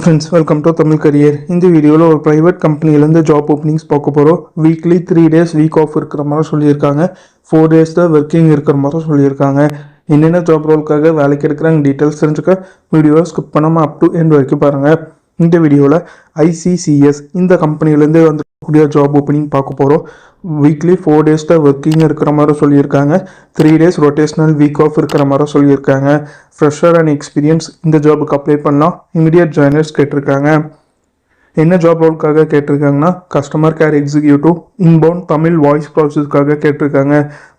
Friends, welcome to Tamil career. இந்த வீடியோவில் ஒரு ப்ரைவேட் கம்பெனிலேருந்து ஜாப் ஓப்பனிங்ஸ் பார்க்க போகிறோம். வீக்லி 3 days வீக் ஆஃப் இருக்கிற மாதிரி சொல்லியிருக்காங்க. 4 days தான் ஒர்க்கிங் இருக்கிற மாதிரி சொல்லியிருக்காங்க. என்னென்ன ஜாப் ரோலுக்காக வேலைக்கு எடுக்கிறாங்க டீட்டெயில்ஸ் தெரிஞ்சுக்க வீடியோவை ஸ்கிப் பண்ணாமல் அப் டு எண்ட் வரைக்கும் பாருங்கள். இந்த வீடியோவில் ICCS இந்த கம்பெனிலேருந்து வந்துக்கூடிய ஜாப் ஓப்பனிங் பார்க்க போகிறோம். வீக்லி 4 days தான் ஒர்க்கிங் இருக்கிற மாதிரி சொல்லியிருக்காங்க. 3 days ரொட்டேஷ்னல் வீக் ஆஃப் இருக்கிற மாதிரி சொல்லியிருக்காங்க. ஃப்ரெஷர் அண்ட் எக்ஸ்பீரியன்ஸ் இந்த ஜாபுக்கு அப்ளை பண்ணலாம். இமீடியட் ஜாயினர்ஸ் கேட்டிருக்காங்க. என்ன ஜாப் ரோலுக்காக கேட்டிருக்காங்கன்னா customer care executive inbound Tamil voice ப்ராசஸ்க்காக கேட்டிருக்காங்க.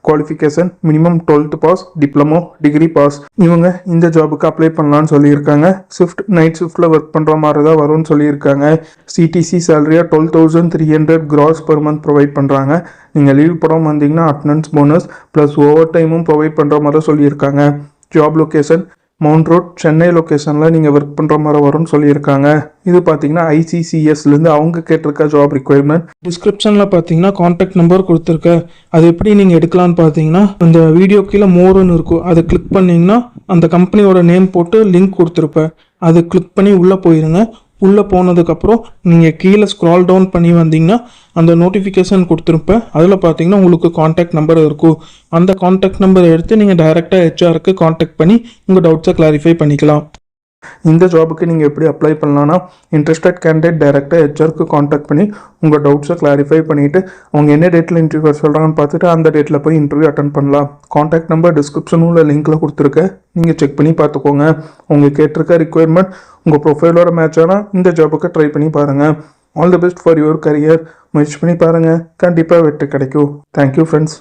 Qualification minimum 12th pass, diploma, degree pass. இவங்க இந்த ஜாபுக்கு அப்ளை பண்ணலான்னு சொல்லியிருக்காங்க. ஷிஃப்ட் நைட் ஷிஃப்ட்டில் ஒர்க் பண்ணுற மாதிரி தான் வரும்னு சொல்லியிருக்காங்க. CTC சேலரியாக 12,300 gross per month provide பண்ணுறாங்க. நீங்கள் லீவ் போடாமல் வந்தீங்கன்னா அட்டனன்ஸ் போனஸ் ப்ளஸ் ஓவர் டைமும் ப்ரொவைட் பண்ணுற மாதிரி சொல்லியிருக்காங்க. Job location mount road, Chennai லொக்கேஷனில் நீங்கள் ஒர்க் பண்ணுற மாதிரி வரும்னு சொல்லியிருக்காங்க. இது பார்த்தீங்கன்னா ICCSலேருந்து அவங்க கேட்டிருக்க ஜாப் ரிக்குவயர்மெண்ட். டிஸ்கிரிப்ஷனில் பார்த்தீங்கன்னா கான்டாக்ட் நம்பர் கொடுத்துருக்கேன். அது எப்படி நீங்கள் எடுக்கலான்னு பார்த்தீங்கன்னா அந்த வீடியோ கீழே மோர்னு இருக்கும், அதை கிளிக் பண்ணிங்கன்னா அந்த கம்பெனியோட நேம் போட்டு லிங்க் கொடுத்துருப்பேன். அதை கிளிக் பண்ணி உள்ளே போயிருங்க. உள்ளே போனதுக்கப்புறம் நீங்கள் கீழே ஸ்க்ரால் டவுன் பண்ணி வந்தீங்கன்னா அந்த நோட்டிஃபிகேஷன் கொடுத்துருப்பேன். அதில் பார்த்தீங்கன்னா உங்களுக்கு காண்டாக்ட் நம்பர் இருக்கும். அந்த காண்டாக்ட் நம்பரை எடுத்து நீங்கள் டைரெக்டாக HR காண்டாக்ட் பண்ணி உங்கள் டவுட்ஸை கிளாரிஃபை பண்ணிக்கலாம். இந்த ஜாபுக்கு நீங்கள் எப்படி அப்ளை பண்ணலான்னா இன்ட்ரெஸ்டட் கேண்டிடேட் டைரெக்டாக HR காண்டாக்ட் பண்ணி உங்கள் டவுட்ஸை கிளாரிஃபை பண்ணிவிட்டு அவங்க என்ன டேட்டில் இன்டர்வியூ சொல்கிறாங்கன்னு பார்த்துட்டு அந்த டேட்டில் போய் இன்டர்வியூ அட்டன் பண்ணலாம். காண்டாக்ட் நம்பர் டிஸ்கிரிப்ஷனும் உள்ள லிங்க்கில் கொடுத்துருக்கேன், நீங்கள் செக் பண்ணி பார்த்துக்கோங்க. உங்கள் கேட்டிருக்க ரிக்குவயர்மெண்ட் உங்கள் ப்ரொஃபைலோட மேட்ச் ஆனால் இந்த ஜாபுக்கு ட்ரை பண்ணி பாருங்கள். All the best for your career. முயற்சி பண்ணி பாருங்கள், கண்டிப்பாக வெற்றி கிடைக்கும். Thank you friends.